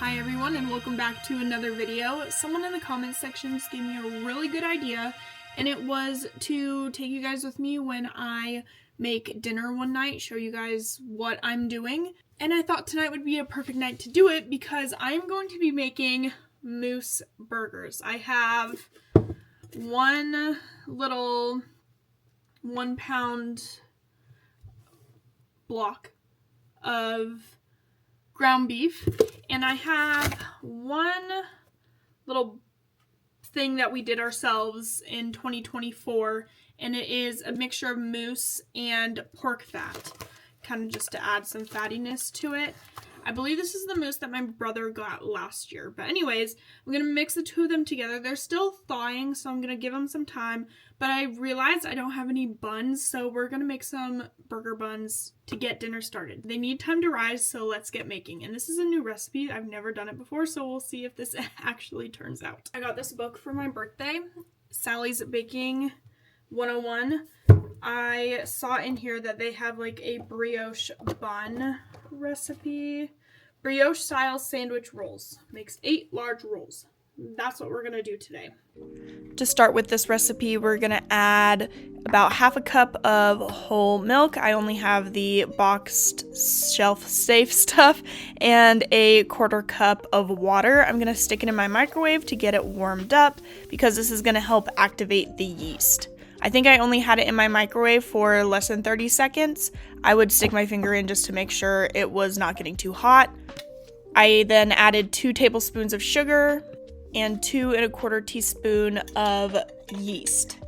Hi everyone and welcome back to another video. Someone in the comments sections gave me a really good idea, and it was to take you guys with me when I make dinner one night, show you guys what I'm doing. And I thought tonight would be a perfect night to do it because I'm going to be making moose burgers. I have one little 1 pound block of ground beef, and I have one little thing that we did ourselves in 2024, and it is a mixture of moose and pork fat, kind of just to add some fattiness to it. I believe this is the moose that my brother got last year. But anyways, I'm going to mix the two of them together. They're still thawing, so I'm going to give them some time. But I realized I don't have any buns, so we're going to make some burger buns to get dinner started. They need time to rise, so let's get making. And this is a new recipe. I've never done it before, so we'll see if this actually turns out. I got this book for my birthday, Sally's Baking 101. I saw in here that they have like a brioche bun recipe. Brioche style sandwich rolls. Makes 8 large rolls. That's what we're gonna do today. To start with this recipe, we're gonna add about half a cup of whole milk. I only have the boxed shelf-safe stuff, and a 1/4 cup of water. I'm gonna stick it in my microwave to get it warmed up because this is gonna help activate the yeast. I think I only had it in my microwave for less than 30 seconds. I would stick my finger in just to make sure it was not getting too hot. I then added 2 tablespoons of sugar and 2 1/4 teaspoons of yeast.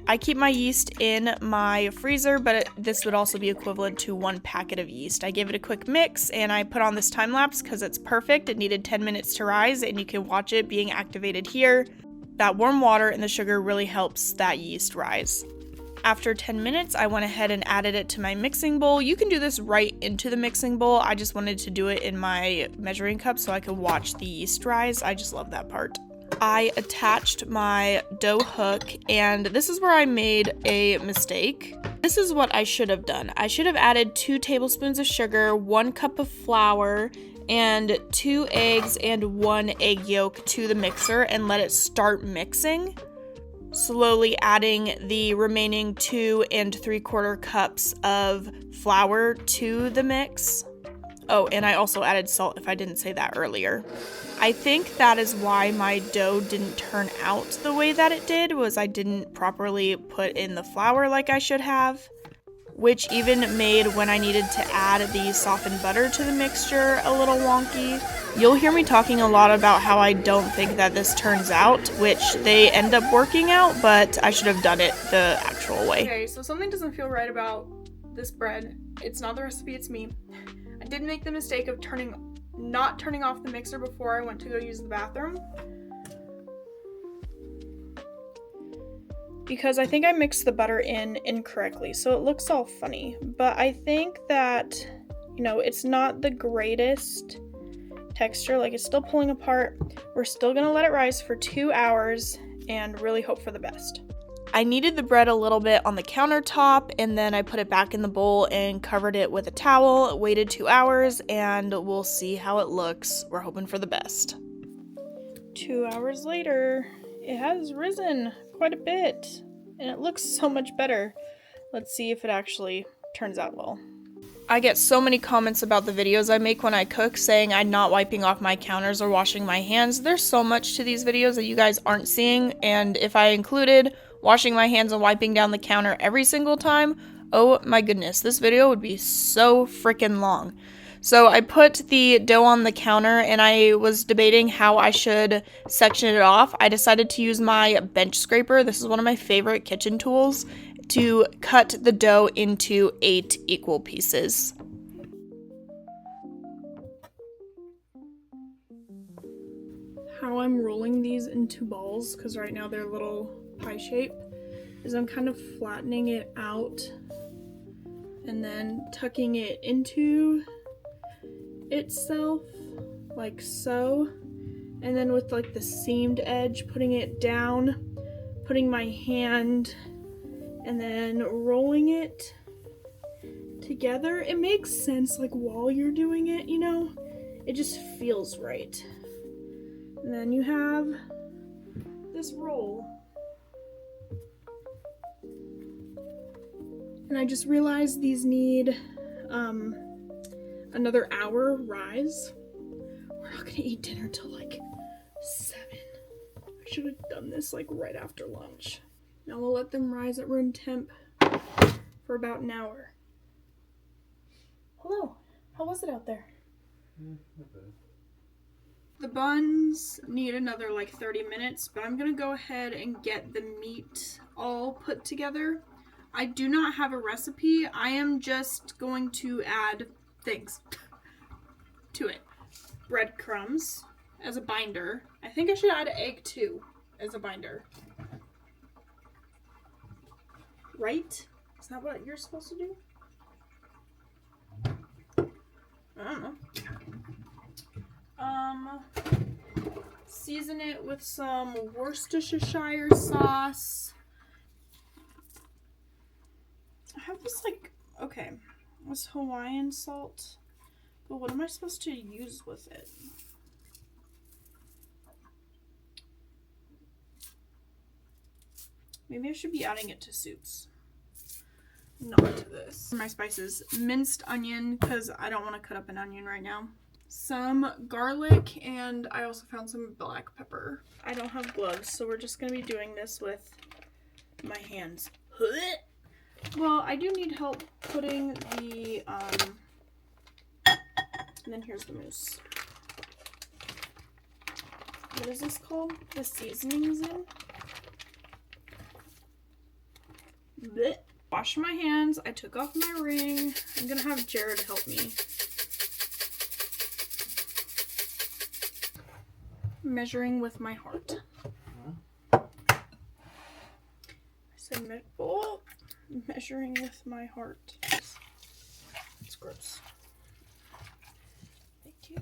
I keep my yeast in my freezer, but this would also be equivalent to 1 packet of yeast. I gave it a quick mix and I put on this time lapse because it's perfect. It needed 10 minutes to rise, and you can watch it being activated here. That warm water and the sugar really helps that yeast rise. After 10 minutes, I went ahead and added it to my mixing bowl. You can do this right into the mixing bowl. I just wanted to do it in my measuring cup so I could watch the yeast rise. I just love that part. I attached my dough hook, and this is where I made a mistake. This is what I should have done. I should have added 2 tablespoons of sugar, 1 cup of flour, and 2 eggs and 1 egg yolk to the mixer and let it start mixing, slowly adding the remaining 2 3/4 cups of flour to the mix. Oh, and I also added salt if I didn't say that earlier. I think that is why my dough didn't turn out the way that it did, was I didn't properly put in the flour like I should have, which even made when I needed to add the softened butter to the mixture a little wonky. You'll hear me talking a lot about how I don't think that this turns out, which they end up working out, but I should have done it the actual way. Okay, so something doesn't feel right about this bread. It's not the recipe, it's me. I did make the mistake of not turning off the mixer before I went to go use the bathroom, because I think I mixed the butter in incorrectly, so it looks all funny. But I think that, it's not the greatest texture. Like, it's still pulling apart. We're still gonna let it rise for 2 hours and really hope for the best. I kneaded the bread a little bit on the countertop, and then I put it back in the bowl and covered it with a towel, waited 2 hours, and we'll see how it looks. We're hoping for the best. 2 hours later, it has risen quite a bit, and it looks so much better. Let's see if it actually turns out well. I get so many comments about the videos I make when I cook saying I'm not wiping off my counters or washing my hands. There's so much to these videos that you guys aren't seeing, and if I included washing my hands and wiping down the counter every single time, oh my goodness, this video would be so freaking long. So I put the dough on the counter, and I was debating how I should section it off. I decided to use my bench scraper. This is one of my favorite kitchen tools, to cut the dough into 8 equal pieces. How I'm rolling these into balls, because right now they're little pie shape, is I'm kind of flattening it out and then tucking it into itself like so, and then with like the seamed edge putting it down, putting my hand and then rolling it together. It makes sense like while you're doing it, It just feels right. And then you have this roll. And I just realized these need another hour rise. We're not gonna eat dinner till like 7. I should have done this like right after lunch. Now we'll let them rise at room temp for about an hour. Hello, how was it out there? Not bad. The buns need another like 30 minutes, but I'm gonna go ahead and get the meat all put together. I do not have a recipe. I am just going to add things to it. Breadcrumbs as a binder. I think I should add an egg too as a binder. Right? Is that what you're supposed to do? I don't know. Season it with some Worcestershire sauce. I have this like, okay, this Hawaiian salt, but what am I supposed to use with it? Maybe I should be adding it to soups. Not to this. My spices, minced onion, because I don't want to cut up an onion right now. Some garlic, and I also found some black pepper. I don't have gloves, so we're just going to be doing this with my hands. Well, I do need help putting the, and then here's the mousse. What is this called? The seasonings in? Blech. Wash my hands. I took off my ring. I'm gonna have Jared help me. Measuring with my heart. I said, measuring with my heart. It's gross. Thank you.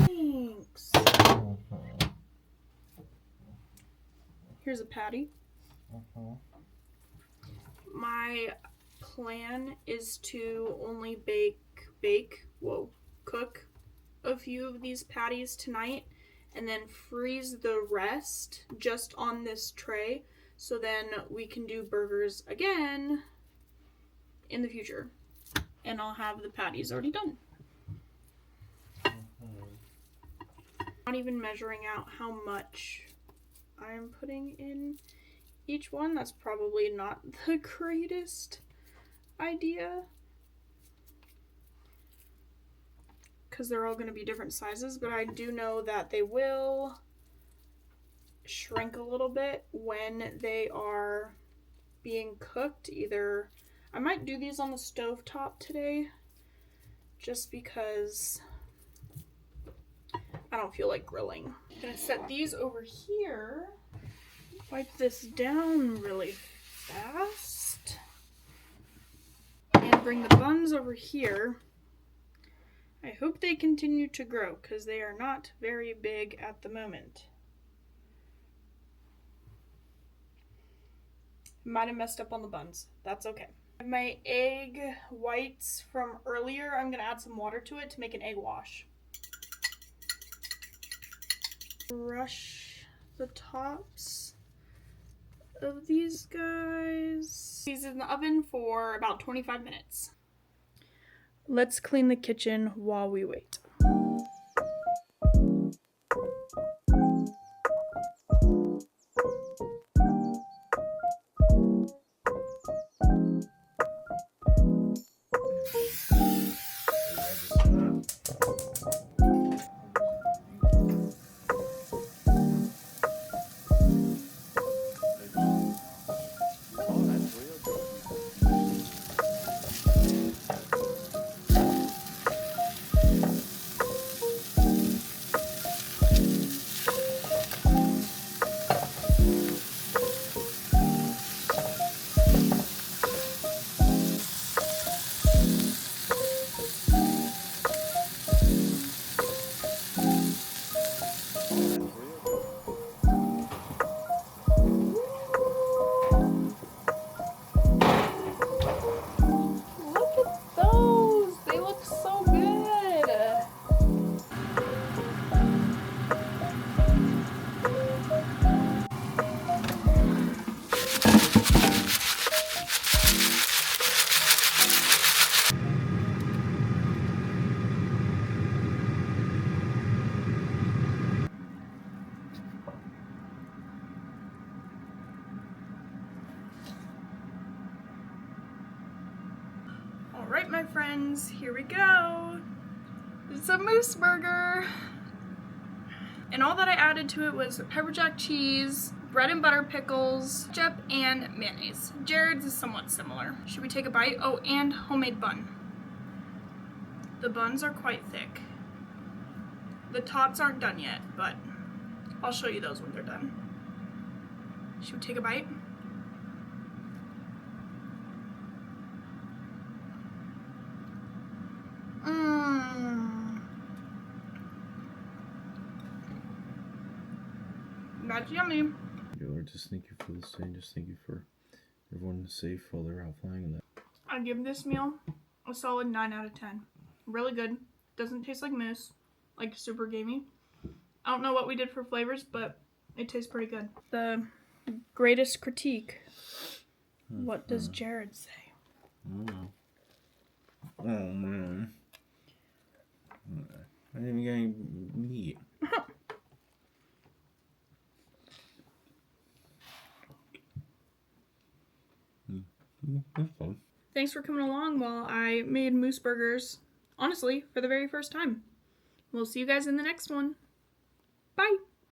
Thanks. Here's a patty. My plan is to only cook a few of these patties tonight and then freeze the rest just on this tray so then we can do burgers again in the future. And I'll have the patties already done. Not even measuring out how much I'm putting in each one. That's probably not the greatest idea because they're all going to be different sizes, but I do know that they will shrink a little bit when they are being cooked. Either I might do these on the stovetop today just because I don't feel like grilling. I'm gonna set these over here. Wipe this down really fast. And bring the buns over here. I hope they continue to grow because they are not very big at the moment. Might have messed up on the buns. That's okay. My egg whites from earlier, I'm gonna add some water to it to make an egg wash. Brush the tops of these guys. These in the oven for about 25 minutes. Let's clean the kitchen while we wait. friends, here we go. It's a moose burger. And all that I added to it was pepper jack cheese, bread and butter pickles, ketchup, and mayonnaise. Jared's is somewhat similar. Should we take a bite? Oh, and homemade bun. The buns are quite thick. The tots aren't done yet, but I'll show you those when they're done. Should we take a bite? That's yummy. Lord, just thank you for this day. Just thank you for everyone safe while they're out flying and that. I give this meal a solid 9 out of 10. Really good. Doesn't taste like moose, like super gamey. I don't know what we did for flavors, but it tastes pretty good. The greatest critique. What does Jared say? Oh man. I didn't even get any meat. That's fun. Thanks for coming along while I made moose burgers, honestly, for the very first time. We'll see you guys in the next one. Bye!